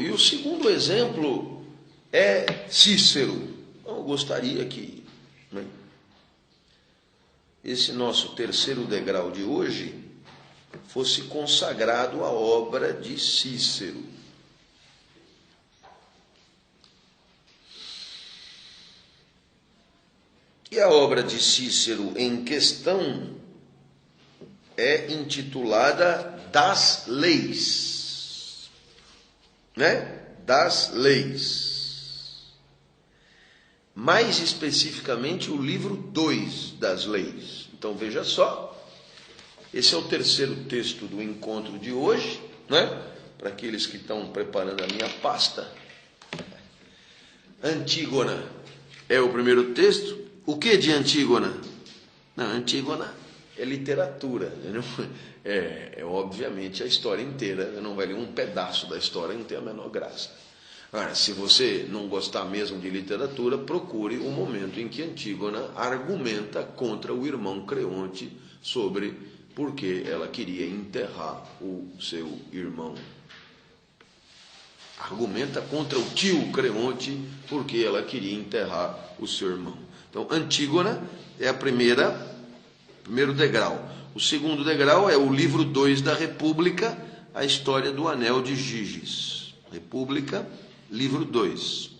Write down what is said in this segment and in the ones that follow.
E o segundo exemplo é Cícero. Então, eu gostaria que, né, esse nosso terceiro degrau de hoje fosse consagrado à obra de Cícero. E a obra de Cícero em questão é intitulada Das Leis, né? Das Leis. Mais especificamente o livro 2 das Leis. Então veja só, esse é o terceiro texto do encontro de hoje, né? Para aqueles que estão preparando a minha pasta. Antígona é o primeiro texto. O que de Antígona? Não, Antígona é literatura. É obviamente a história inteira. Não vai ler um pedaço da história, não tem a menor graça. Agora, se você não gostar mesmo de literatura, procure o momento em que Antígona argumenta contra o irmão Creonte sobre por que ela queria enterrar o seu irmão. Argumenta contra o tio Creonte porque ela queria enterrar o seu irmão. Então, Antígona é o primeiro degrau. O segundo degrau é o livro 2 da República, a história do Anel de Giges. República, livro 2,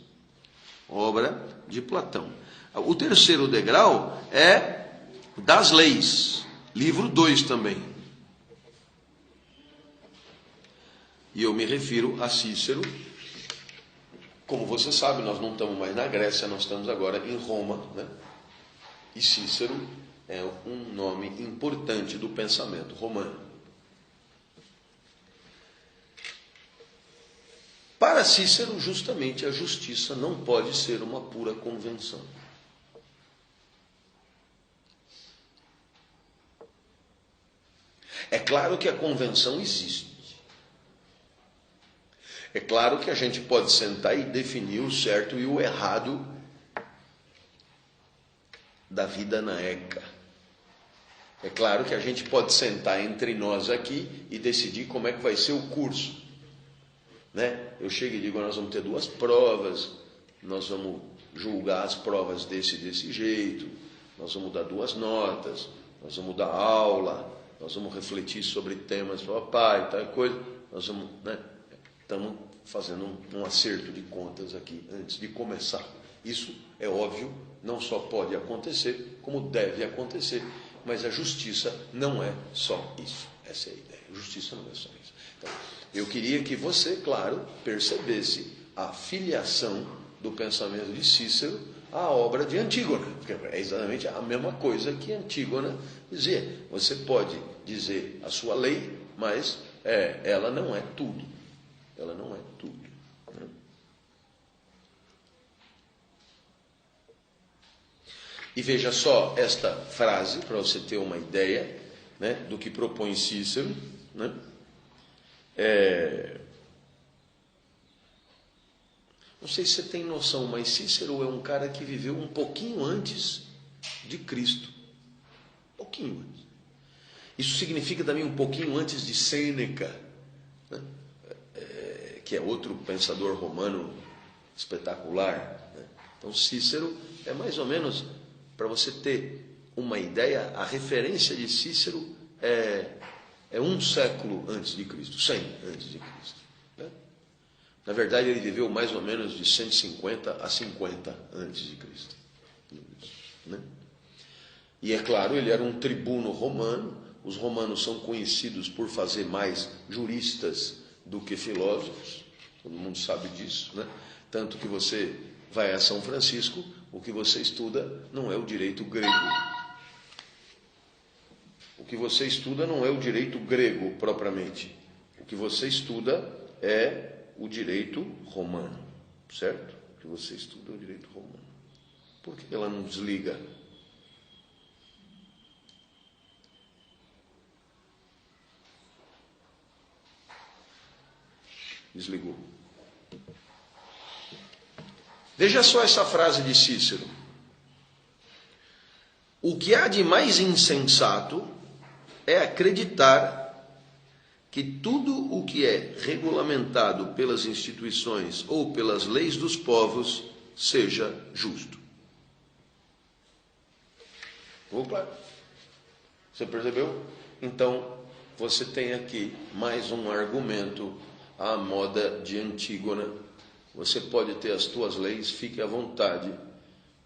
obra de Platão. O terceiro degrau é Das Leis, livro 2 também. E eu me refiro a Cícero. Como você sabe, nós não estamos mais na Grécia, nós estamos agora em Roma, né? E Cícero é um nome importante do pensamento romano. Para Cícero, justamente, a justiça não pode ser uma pura convenção. É claro que a convenção existe. É claro que a gente pode sentar e definir o certo e o errado da vida na Eca. É claro que a gente pode sentar entre nós aqui e decidir como é que vai ser o curso, né? Eu chego e digo, nós vamos ter 2 provas, nós vamos julgar as provas desse jeito, nós vamos dar 2 notas, nós vamos dar aula, nós vamos refletir sobre temas, papai, tal coisa, nós vamos, né? Estamos fazendo um acerto de contas aqui antes de começar. Isso é óbvio, não só pode acontecer, como deve acontecer, mas a justiça não é só isso. Essa é a ideia. A justiça não é só isso. Então, eu queria que você, claro, percebesse a filiação do pensamento de Cícero à obra de Antígona, porque é exatamente a mesma coisa que Antígona dizia. Você pode dizer a sua lei, mas ela não é tudo. Ela não é tudo. Né? E veja só esta frase, para você ter uma ideia, né, do que propõe Cícero. Né? Não sei se você tem noção, mas Cícero é um cara que viveu um pouquinho antes de Cristo. Um pouquinho antes. Isso significa também um pouquinho antes de Sêneca, né? Que é outro pensador romano espetacular, né? Então Cícero é mais ou menos, para você ter uma ideia, a referência de Cícero é 1 século antes de Cristo, 100 antes de Cristo. Né? Na verdade, ele viveu mais ou menos de 150 a 50 antes de Cristo. Né? E é claro, ele era um tribuno romano. Os romanos são conhecidos por fazer mais juristas do que filósofos, todo mundo sabe disso, né? Tanto que você vai a São Francisco, o que você estuda não é o direito grego. O que você estuda não é o direito grego propriamente. O que você estuda é o direito romano, certo? O que você estuda é o direito romano. Por que ela não desliga? Desligou. Veja só essa frase de Cícero. O que há de mais insensato é acreditar que tudo o que é regulamentado pelas instituições ou pelas leis dos povos seja justo. Ficou claro? Você percebeu? Então, você tem aqui mais um argumento à moda de Antígona. Você pode ter as tuas leis, fique à vontade,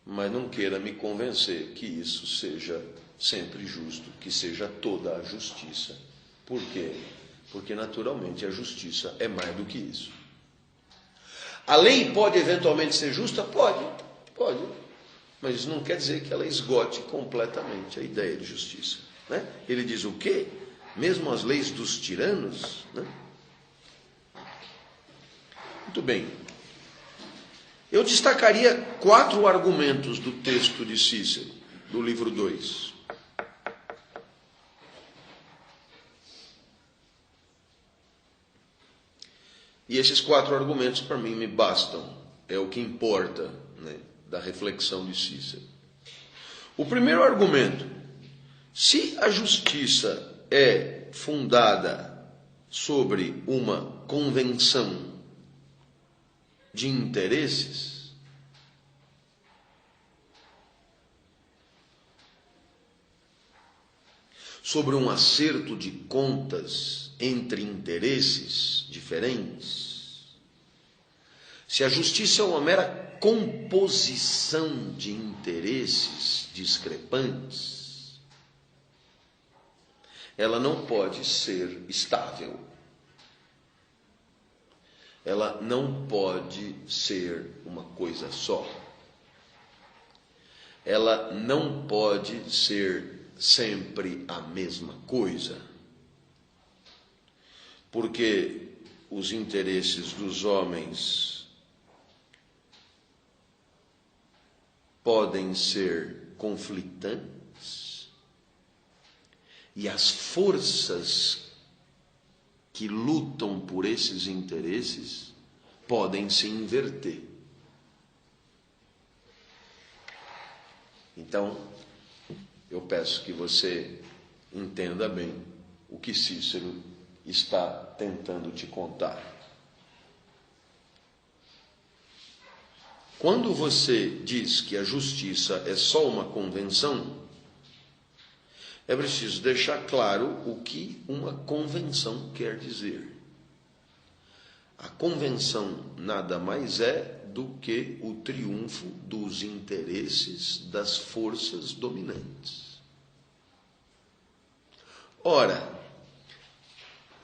mas não queira me convencer que isso seja sempre justo, que seja toda a justiça. Por quê? Porque naturalmente a justiça é mais do que isso. A lei pode eventualmente ser justa? Pode. Mas isso não quer dizer que ela esgote completamente a ideia de justiça, né? Ele diz o quê? Mesmo as leis dos tiranos, né? Muito bem. Eu destacaria 4 argumentos do texto de Cícero, do livro 2. E esses 4 argumentos para mim me bastam, é o que importa, né, da reflexão de Cícero. O primeiro argumento: se a justiça é fundada sobre uma convenção de interesses, sobre um acerto de contas entre interesses diferentes, se a justiça é uma mera composição de interesses discrepantes, ela não pode ser estável. Ela não pode ser uma coisa só. Ela não pode ser sempre a mesma coisa. Porque os interesses dos homens podem ser conflitantes e as forças que lutam por esses interesses podem se inverter. Então, eu peço que você entenda bem o que Cícero está tentando te contar. Quando você diz que a justiça é só uma convenção, é preciso deixar claro o que uma convenção quer dizer. A convenção nada mais é do que o triunfo dos interesses das forças dominantes. Ora,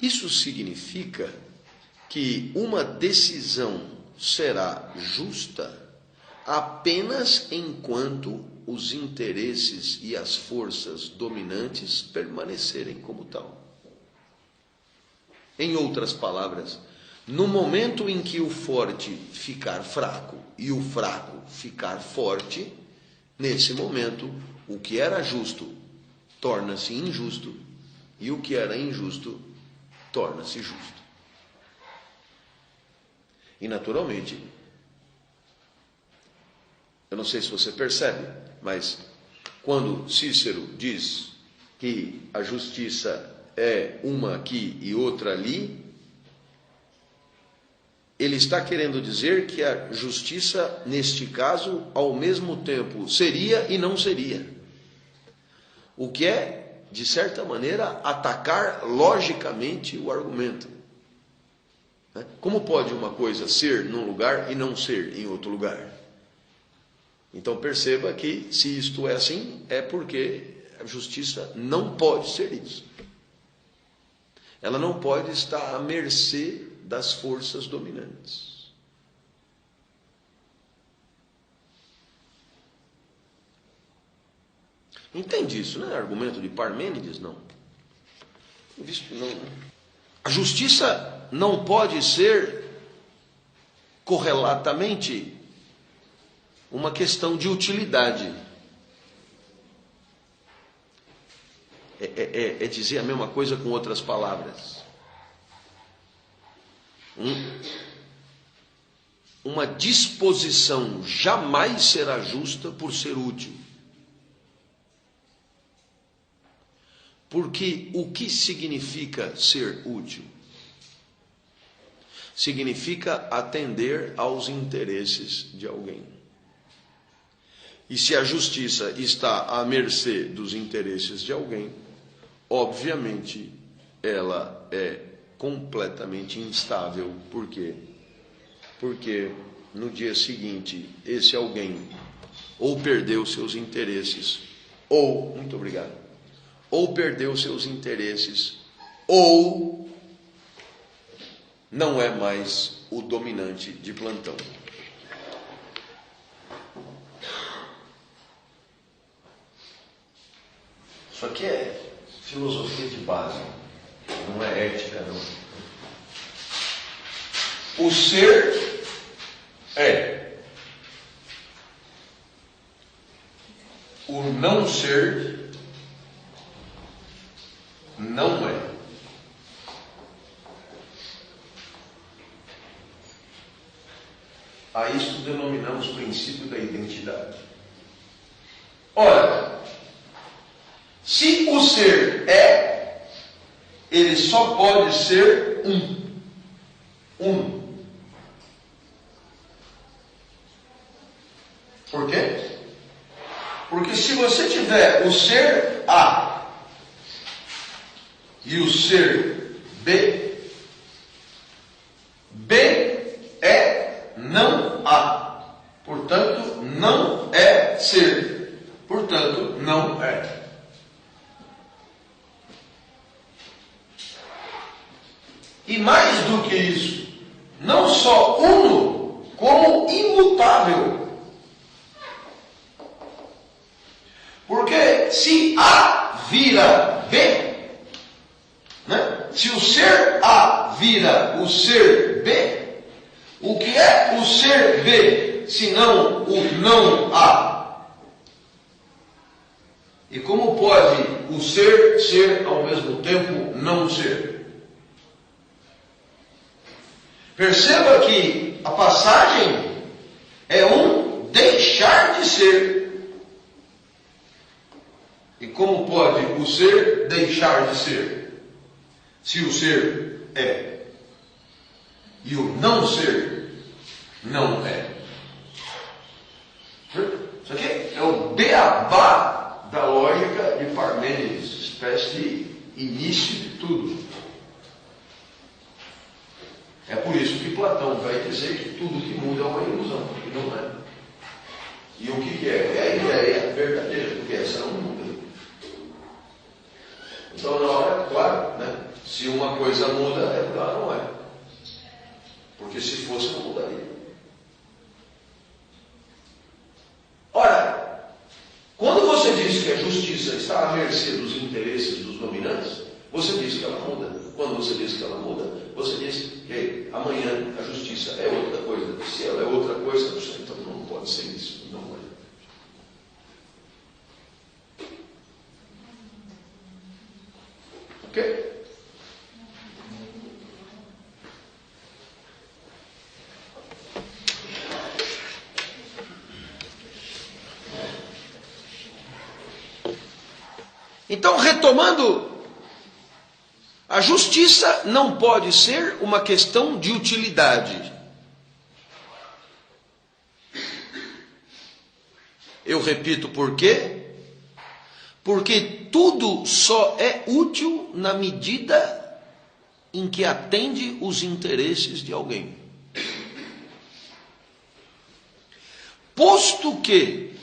isso significa que uma decisão será justa apenas enquanto os interesses e as forças dominantes permanecerem como tal. Em outras palavras, no momento em que o forte ficar fraco e o fraco ficar forte, nesse momento, o que era justo torna-se injusto e o que era injusto torna-se justo. E naturalmente, eu não sei se você percebe, mas quando Cícero diz que a justiça é uma aqui e outra ali, ele está querendo dizer que a justiça, neste caso, ao mesmo tempo seria e não seria. O que é, de certa maneira, atacar logicamente o argumento. Como pode uma coisa ser num lugar e não ser em outro lugar? Então perceba que, se isto é assim, é porque a justiça não pode ser isso. Ela não pode estar à mercê das forças dominantes. Entende isso, né? Argumento de Parmênides, não. A justiça não pode ser correlatamente uma questão de utilidade. É dizer a mesma coisa com outras palavras. Uma disposição jamais será justa por ser útil. Porque o que significa ser útil? Significa atender aos interesses de alguém. E se a justiça está à mercê dos interesses de alguém, obviamente ela é completamente instável. Por quê? Porque no dia seguinte, esse alguém ou perdeu seus interesses, ou, muito obrigado, ou perdeu seus interesses, ou não é mais o dominante de plantão. Isso aqui é filosofia de base, não é ética, não. O ser é. O não ser não é. A isso denominamos princípio da identidade. Ora, se o ser é, ele só pode ser um. Por quê? Porque se você tiver o ser A e o ser B, B é não A. Portanto, não é ser. Portanto, não é. E mais do que isso, não só uno, como imutável. Porque se A vira B, né? Se o ser A vira o ser B, o que é o ser B, senão o não A? E como pode o ser ao mesmo tempo não ser? Perceba que a passagem é um deixar de ser. E como pode o ser deixar de ser? Se o ser é. E o não ser não é. Isso aqui é o beabá da lógica de Parmênides, espécie de início de tudo. É por isso que Platão vai dizer que tudo que muda é uma ilusão, e não é. E o que é? É a ideia verdadeira, porque essa não muda. Então, na hora, claro, né? Se uma coisa muda, é porque ela não é. Porque se fosse, não mudaria. Ora, quando você diz que a justiça está à mercê dos interesses dos dominantes, você diz que ela muda. Quando você diz que ela muda, você diz que amanhã a justiça é outra coisa. Se ela é outra coisa, então não pode ser isso. Não é. Ok? Então, retomando, a justiça não pode ser uma questão de utilidade. Eu repito por quê? Porque tudo só é útil na medida em que atende os interesses de alguém. Posto que,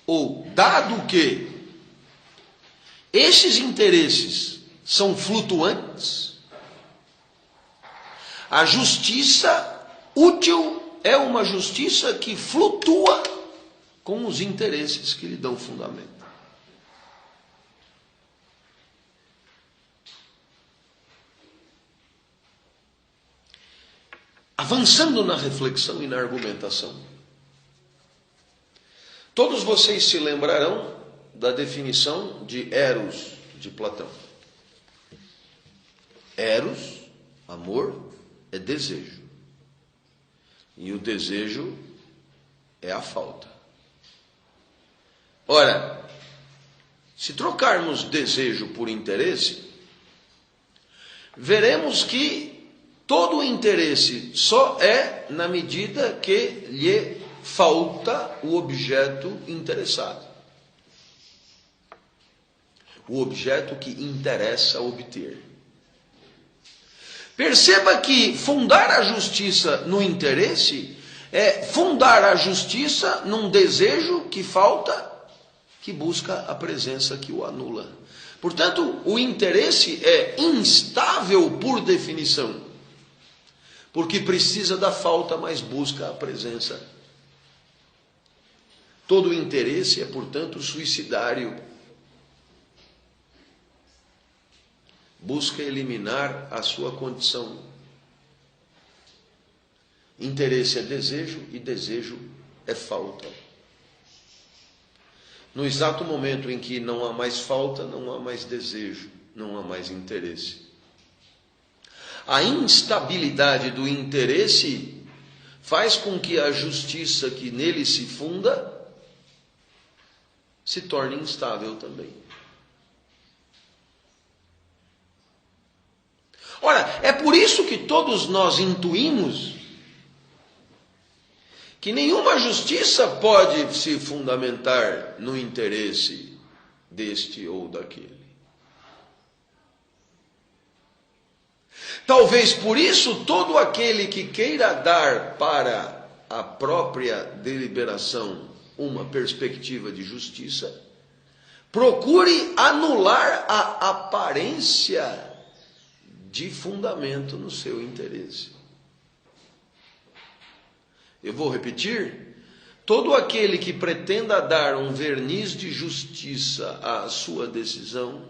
ou dado que, esses interesses são flutuantes, a justiça útil é uma justiça que flutua com os interesses que lhe dão fundamento. Avançando na reflexão e na argumentação, todos vocês se lembrarão da definição de Eros de Platão. Eros, amor, é desejo. E o desejo é a falta. Ora, Se trocarmos desejo por interesse, veremos que todo o interesse só é na medida que lhe falta o objeto interessado. O objeto que interessa obter. Perceba que fundar a justiça no interesse é fundar a justiça num desejo que falta, que busca a presença que o anula. Portanto, o interesse é instável por definição, porque precisa da falta, mas busca a presença. Todo interesse é, portanto, suicidário. Busca eliminar a sua condição. Interesse é desejo e desejo é falta. No exato momento em que não há mais falta, não há mais desejo, não há mais interesse. A instabilidade do interesse faz com que a justiça que nele se funda se torne instável também. Ora, é por isso que todos nós intuímos que nenhuma justiça pode se fundamentar no interesse deste ou daquele. Talvez por isso todo aquele que queira dar para a própria deliberação uma perspectiva de justiça, procure anular a aparência de fundamento no seu interesse. Eu vou repetir: todo aquele que pretenda dar um verniz de justiça à sua decisão,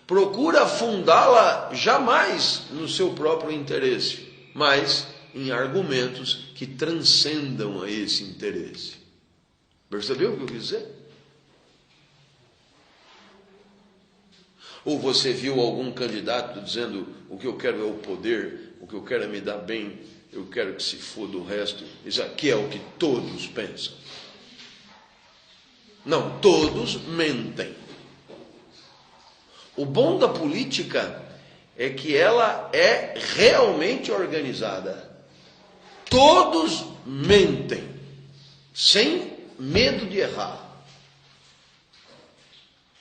procura fundá-la jamais no seu próprio interesse, mas em argumentos que transcendam a esse interesse. Percebeu o que eu quis dizer? Ou você viu algum candidato dizendo: o que eu quero é o poder, o que eu quero é me dar bem, eu quero que se foda o resto. Isso aqui é o que todos pensam. Não, todos mentem. O bom da política é que ela é realmente organizada. Todos mentem, sem medo de errar.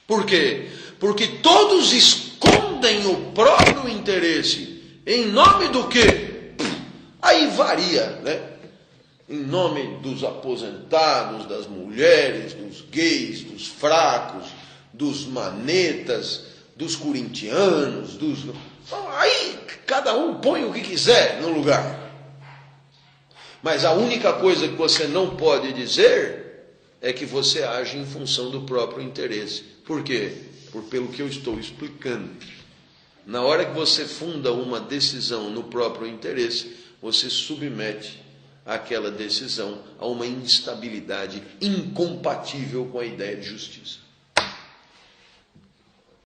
Por quê? Porque todos escondem o próprio interesse. Em nome do quê? Aí varia, né? Em nome dos aposentados, das mulheres, dos gays, dos fracos, dos manetas, dos corintianos, Aí cada um põe o que quiser no lugar. Mas a única coisa que você não pode dizer é que você age em função do próprio interesse. Por quê? Pelo que eu estou explicando. Na hora que você funda uma decisão no próprio interesse, você submete aquela decisão a uma instabilidade incompatível com a ideia de justiça.